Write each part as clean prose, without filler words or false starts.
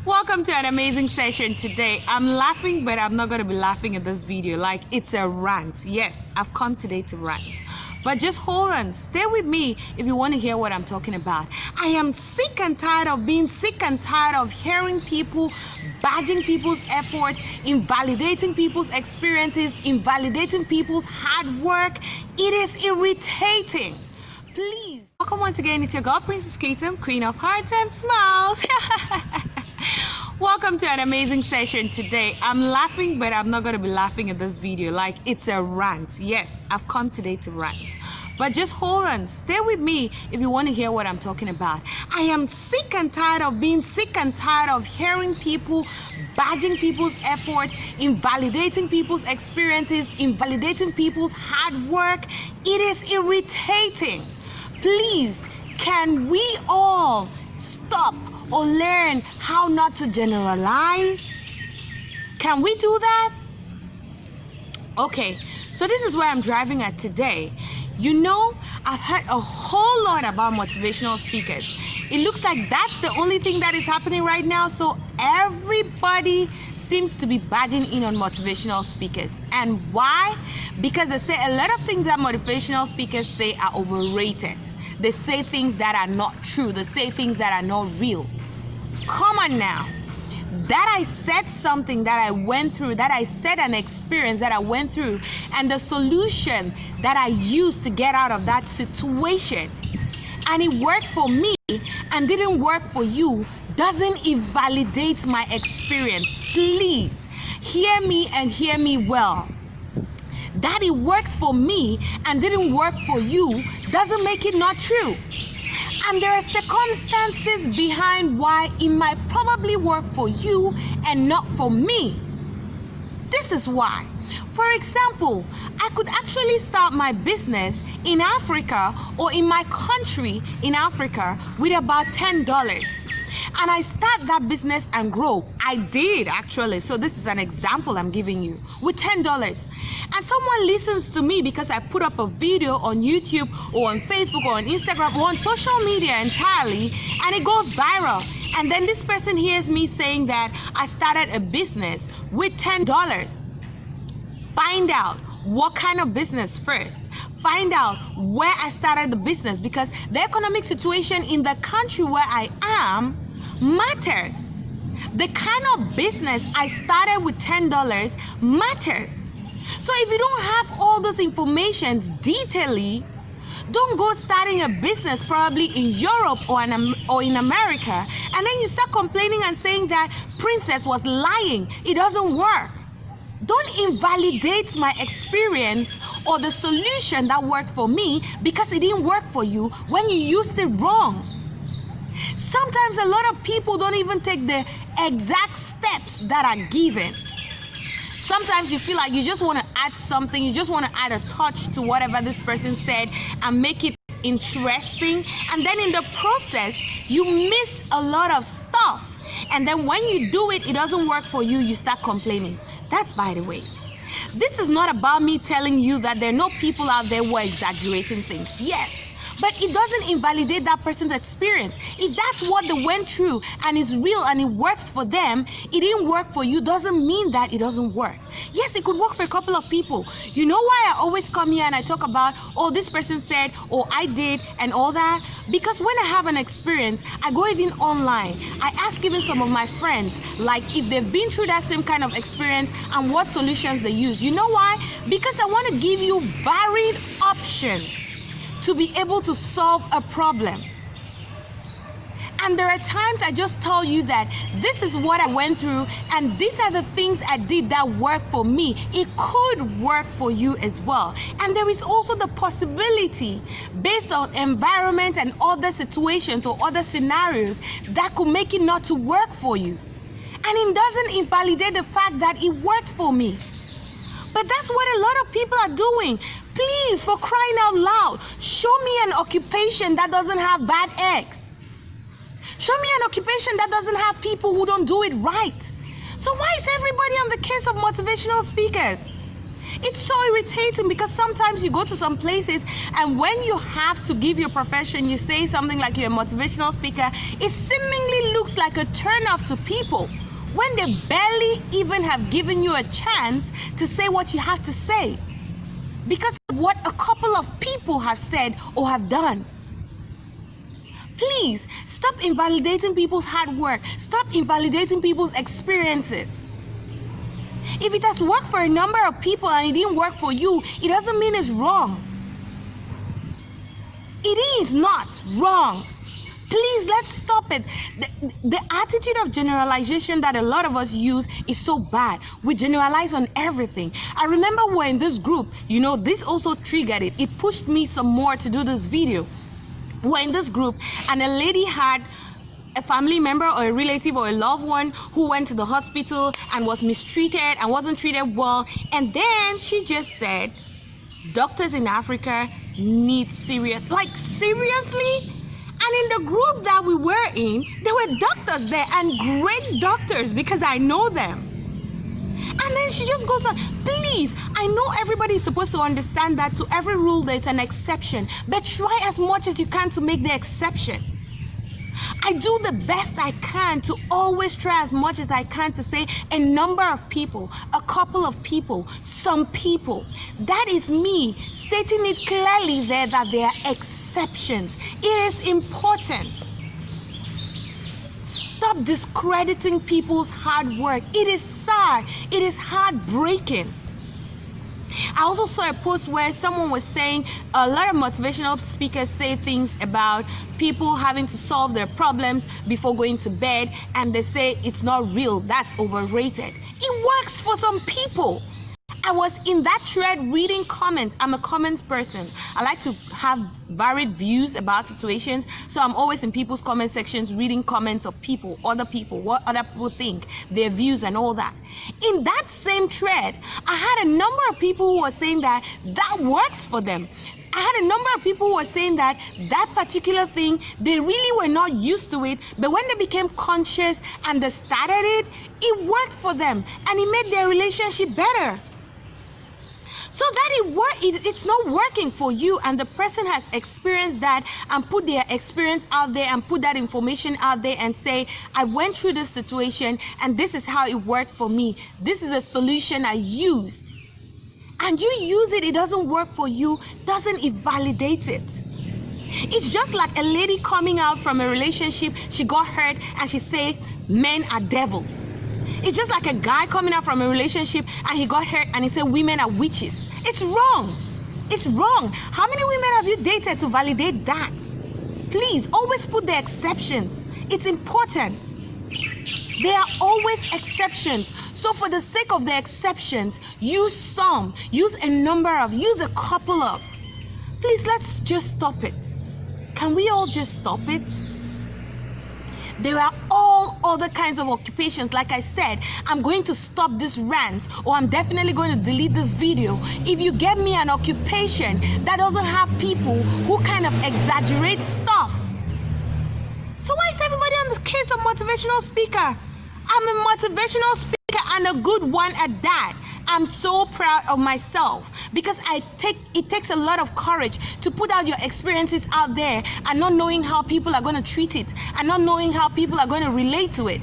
Welcome to an amazing session today. I'm laughing, but I'm not going to be laughing at this video like it's a rant. Yes, I've come today to rant. But just hold on, stay with me if you want to hear what I'm talking about. I am sick and tired of being sick and tired of hearing people badging people's efforts, invalidating people's experiences, invalidating people's hard work. It is irritating. Please. Welcome once again. It's your girl, Princess Clitin, Queen of Hearts and Smiles. Welcome to an amazing session today. I'm laughing, but I'm not going to be laughing at this video like it's a rant. Yes, I've come today to rant. But just hold on, stay with me if you want to hear what I'm talking about. I am sick and tired of being sick and tired of hearing people badging people's efforts, invalidating people's experiences, invalidating people's hard work. It is irritating. Please, can we all stop or learn how not to generalize? Can we do that? Okay, so this is where I'm driving at today. You know, I've heard a whole lot about motivational speakers. It looks like that's the only thing that is happening right now, so everybody seems to be badging in on motivational speakers. And why? Because they say a lot of things that motivational speakers say are overrated. They say things that are not true. They say things that are not real. Come on now. That I said something that I went through, that I said an experience that I went through, and the solution that I used to get out of that situation, and it worked for me and didn't work for you, doesn't invalidate my experience. Please hear me and hear me well. That it works for me and didn't work for you doesn't make it not true. And there are circumstances behind why it might probably work for you and not for me. This is why. For example, I could actually start my business in Africa or in my country in Africa with about $10. And I start that business and grow. I did actually. So this is an example I'm giving you with $10. And someone listens to me because I put up a video on YouTube or on Facebook or on Instagram or on social media entirely, and it goes viral. And then this person hears me saying that I started a business with $10. Find out what kind of business first. Find out where I started the business, because the economic situation in the country where I am matters. The kind of business I started with $10 matters. So if you don't have all those informations detailedly, don't go starting a business probably in Europe or in America, and then you start complaining and saying that Princess was lying. It doesn't work. Don't invalidate my experience or the solution that worked for me because it didn't work for you when you used it wrong. Sometimes a lot of people don't even take the exact steps that are given. Sometimes you feel like you just want to add something, you just want to add a touch to whatever this person said and make it interesting. And then in the process, you miss a lot of stuff. And then when you do it, it doesn't work for you, you start complaining. That's by the way. This is not about me telling you that there are no people out there who are exaggerating things. Yes. But it doesn't invalidate that person's experience. If that's what they went through and is real and it works for them, it didn't work for you, doesn't mean that it doesn't work. Yes, it could work for a couple of people. You know why I always come here and I talk about, oh, this person said, or I did, and all that? Because when I have an experience, I go even online. I ask even some of my friends, like if they've been through that same kind of experience and what solutions they use. You know why? Because I want to give you varied options to be able to solve a problem. And there are times I just tell you that this is what I went through and these are the things I did that worked for me. It could work for you as well. And there is also the possibility, based on environment and other situations or other scenarios, that could make it not to work for you. And it doesn't invalidate the fact that it worked for me. But that's what a lot of people are doing. Please, for crying out loud, show me an occupation that doesn't have bad eggs. Show me an occupation that doesn't have people who don't do it right. So why is everybody on the case of motivational speakers? It's so irritating because sometimes you go to some places and when you have to give your profession, you say something like you're a motivational speaker, it seemingly looks like a turn-off to people when they barely even have given you a chance to say what you have to say because of what a couple of people have said or have done. Please stop invalidating people's hard work. Stop invalidating people's experiences. If it has worked for a number of people and it didn't work for you, it doesn't mean it's wrong. It is not wrong. Please, let's stop it. The attitude of generalization that a lot of us use is so bad. We generalize on everything. I remember we're in this group, this also triggered it. It pushed me some more to do this video. We're in this group and a lady had a family member or a relative or a loved one who went to the hospital and was mistreated and wasn't treated well. And then she just said, doctors in Africa need seriously? And in the group that we were in, there were doctors there and great doctors because I know them. And then she just goes on, please, I know everybody is supposed to understand that to every rule there's an exception, but try as much as you can to make the exception. I do the best I can to always try as much as I can to say a number of people, a couple of people, some people. That is me stating it clearly there that there are exceptions. It is important. Stop discrediting people's hard work. It is sad. It is heartbreaking. I also saw a post where someone was saying a lot of motivational speakers say things about people having to solve their problems before going to bed, and they say it's not real, that's overrated. It works for some people. I was in that thread reading comments. I'm a comments person. I like to have varied views about situations, so I'm always in people's comment sections reading comments of people, what other people think, their views and all that. In that same thread, I had a number of people who were saying that works for them. I had a number of people who were saying that particular thing, they really were not used to it, but when they became conscious and they started it worked for them and it made their relationship better. So that it's not working for you and the person has experienced that and put their experience out there and put that information out there and say, I went through this situation and this is how it worked for me. This is a solution I used. And you use it, it doesn't work for you, doesn't invalidate it. It's just like a lady coming out from a relationship, she got hurt and she said, men are devils. It's just like a guy coming out from a relationship and he got hurt and he said women are witches. It's wrong. It's wrong. How many women have you dated to validate that? Please, always put the exceptions. It's important. There are always exceptions. So for the sake of the exceptions, use some, use a number of, use a couple of. Please, let's just stop it. Can we all just stop it? There are all other kinds of occupations. Like I said, I'm going to stop this rant or I'm definitely going to delete this video if you get me an occupation that doesn't have people who kind of exaggerate stuff. So why is everybody on the case of motivational speaker? I'm a motivational speaker and a good one at that. I'm so proud of myself because it takes a lot of courage to put out your experiences out there and not knowing how people are going to treat it and not knowing how people are going to relate to it.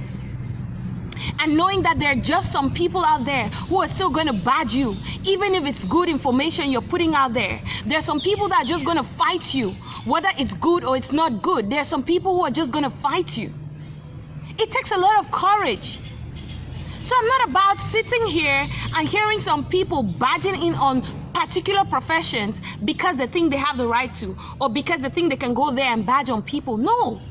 And knowing that there are just some people out there who are still going to badge you, even if it's good information you're putting out there. There are some people that are just going to fight you, whether it's good or it's not good. There are some people who are just going to fight you. It takes a lot of courage. So I'm not about sitting here and hearing some people badging in on particular professions because they think they have the right to, or because they think they can go there and badge on people. No.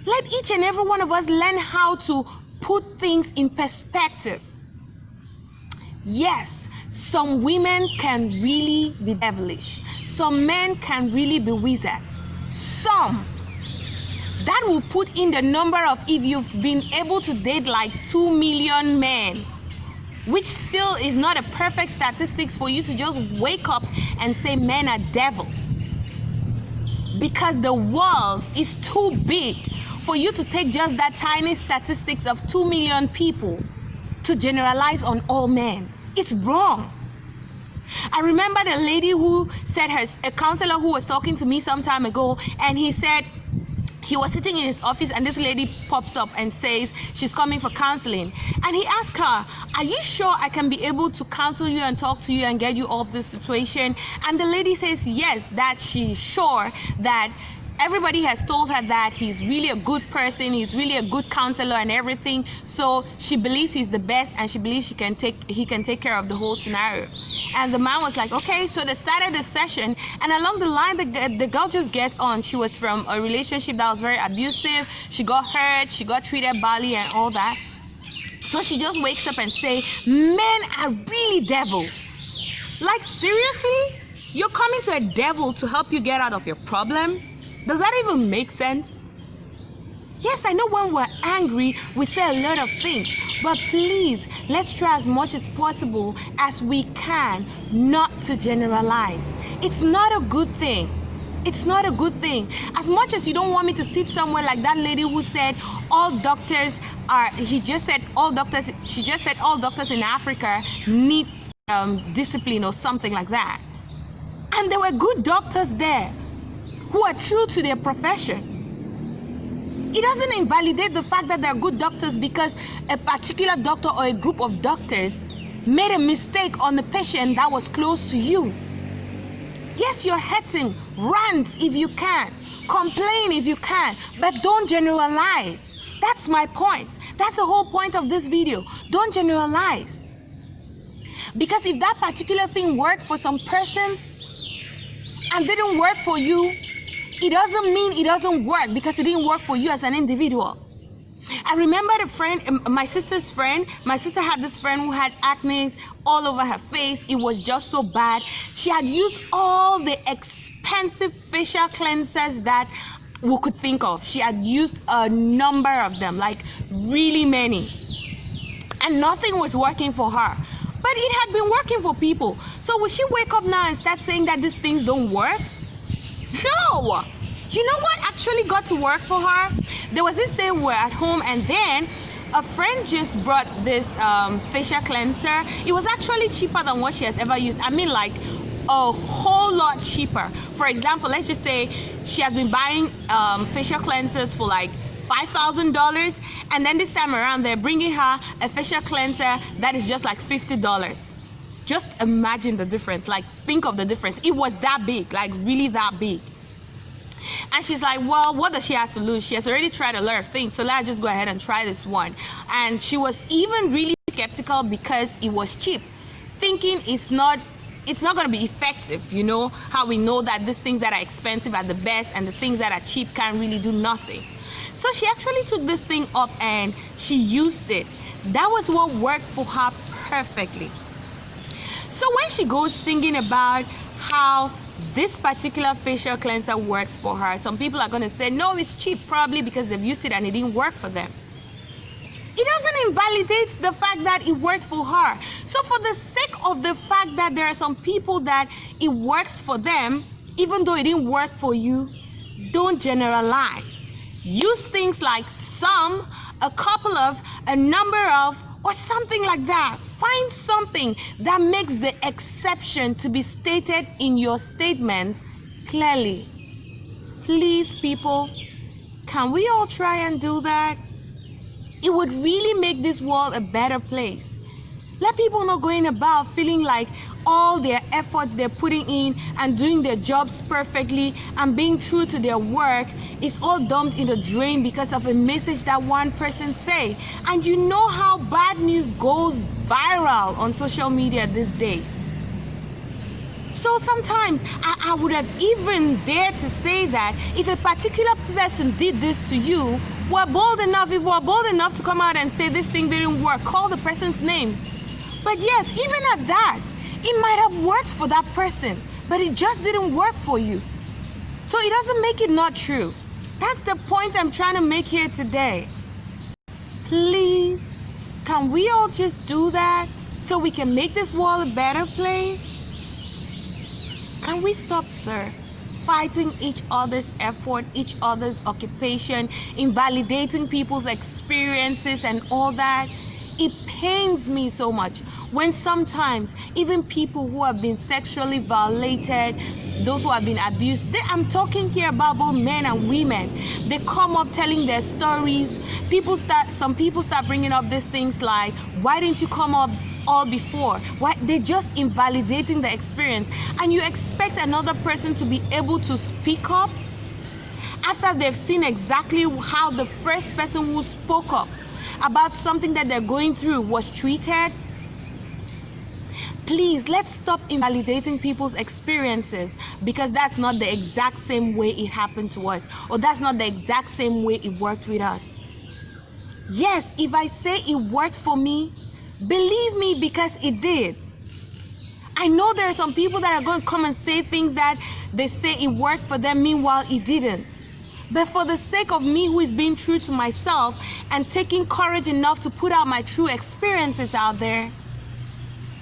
Let each and every one of us learn how to put things in perspective. Yes, some women can really be devilish. Some men can really be wizards. Some. That will put in the number of, if you've been able to date like 2 million men, which still is not a perfect statistics for you to just wake up and say men are devils. Because the world is too big for you to take just that tiny statistics of 2 million people to generalize on all men. It's wrong. I remember the lady who said a counselor who was talking to me some time ago, and he said he was sitting in his office and this lady pops up and says she's coming for counseling, and he asked her, are you sure I can be able to counsel you and talk to you and get you off this situation? And the lady says yes, that she's sure that everybody has told her that he's really a good person, he's really a good counselor and everything, so she believes he's the best and she believes he can take care of the whole scenario. And the man was like, okay. So they started the session, and along the line the girl just gets on. She was from a relationship that was very abusive, she got hurt, she got treated badly and all that. So she just wakes up and say, men are really devils. Like, seriously? You're coming to a devil to help you get out of your problem? Does that even make sense? Yes, I know when we're angry, we say a lot of things, but please, let's try as much as possible as we can not to generalize. It's not a good thing. It's not a good thing. As much as you don't want me to sit somewhere like that lady who said all doctors are, she just said all doctors in Africa need discipline or something like that. And there were good doctors there who are true to their profession. It doesn't invalidate the fact that they're good doctors because a particular doctor or a group of doctors made a mistake on the patient that was close to you. Yes, you're hurting. Rant if you can. Complain if you can. But don't generalize. That's my point. That's the whole point of this video. Don't generalize. Because if that particular thing worked for some persons and didn't work for you, it doesn't mean it doesn't work because it didn't work for you as an individual. I remember my sister's friend. My sister had this friend who had acne all over her face. It was just so bad. She had used all the expensive facial cleansers that we could think of. She had used a number of them, like really many. And nothing was working for her. But it had been working for people. So will she wake up now and start saying that these things don't work? No! You know what actually got to work for her? There was this day we were at home, and then a friend just brought this facial cleanser. It was actually cheaper than what she has ever used. I mean, like a whole lot cheaper. For example, let's just say she has been buying facial cleansers for like $5,000, and then this time around they're bringing her a facial cleanser that is just like $50. Just imagine the difference. Like, think of the difference. It was that big, like really that big. And she's like, well, what does she have to lose? She has already tried a lot of things, so let's just go ahead and try this one. And she was even really skeptical because it was cheap, thinking it's not going to be effective. You know how we know that these things that are expensive are the best and the things that are cheap can't really do nothing. So she actually took this thing up and she used it. That was what worked for her perfectly. So when she goes singing about how this particular facial cleanser works for her, some people are going to say, no, it's cheap, probably because they've used it and it didn't work for them. It doesn't invalidate the fact that it worked for her. So for the sake of the fact that there are some people that it works for them, even though it didn't work for you, don't generalize. Use things like some, a couple of, a number of, or something like that. Find something that makes the exception to be stated in your statements clearly. Please, people, can we all try and do that? It would really make this world a better place. Let people not going about feeling like all their efforts they're putting in and doing their jobs perfectly and being true to their work is all dumped in the drain because of a message that one person say. And you know how bad news goes viral on social media these days. So sometimes I would have even dared to say that if a particular person did this to you, if we're bold enough to come out and say this thing didn't work, call the person's name. But yes, even at that, it might have worked for that person, but it just didn't work for you. So it doesn't make it not true. That's the point I'm trying to make here today. Please, can we all just do that so we can make this world a better place? Can we stop there? Fighting each other's effort, each other's occupation, invalidating people's experiences and all that. It pains me so much when sometimes even people who have been sexually violated, those who have been abused, I'm talking here about both men and women, they come up telling their stories. Some people start bringing up these things like, why didn't you come up all before? Why? They're just invalidating the experience, and you expect another person to be able to speak up after they've seen exactly how the first person who spoke up about something that they're going through was treated. Please, let's stop invalidating people's experiences because that's not the exact same way it happened to us, or that's not the exact same way it worked with us. Yes, if I say it worked for me, believe me, because it did. I know there are some people that are going to come and say things that they say it worked for them, meanwhile it didn't. But for the sake of me, who is being true to myself and taking courage enough to put out my true experiences out there,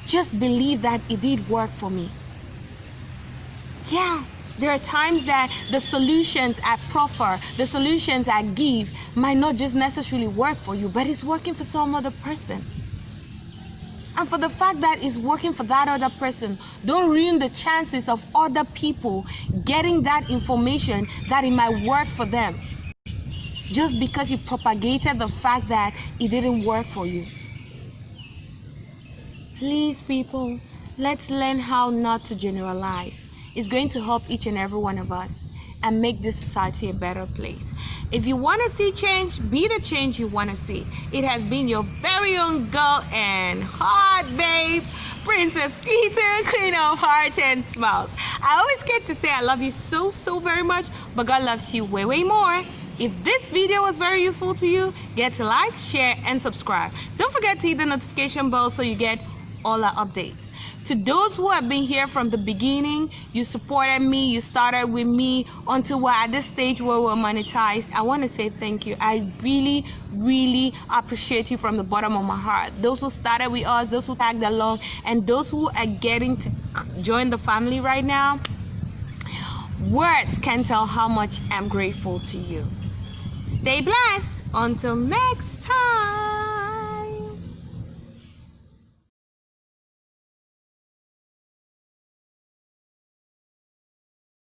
just believe that it did work for me. Yeah, there are times that the solutions I proffer, the solutions I give might not just necessarily work for you, but it's working for some other person. And for the fact that it's working for that other person, don't ruin the chances of other people getting that information that it might work for them, just because you propagated the fact that it didn't work for you. Please, people, let's learn how not to generalize. It's going to help each and every one of us and make this society a better place. If you want to see change, be the change you want to see. It has been your very own girl and hot babe, Princess Clitin, queen of hearts and smiles. I always get to say I love you so very much, but God loves you way more. If this video was very useful to you, get to like, share, and subscribe. Don't forget to hit the notification bell so you get all our updates. To those who have been here from the beginning, you supported me, you started with me until we're at this stage where we're monetized, I want to say thank you. I really appreciate you from the bottom of my heart. Those who started with us, those who tagged along, and those who are getting to join the family right now, words can't tell how much I'm grateful to you. Stay blessed. Until next time.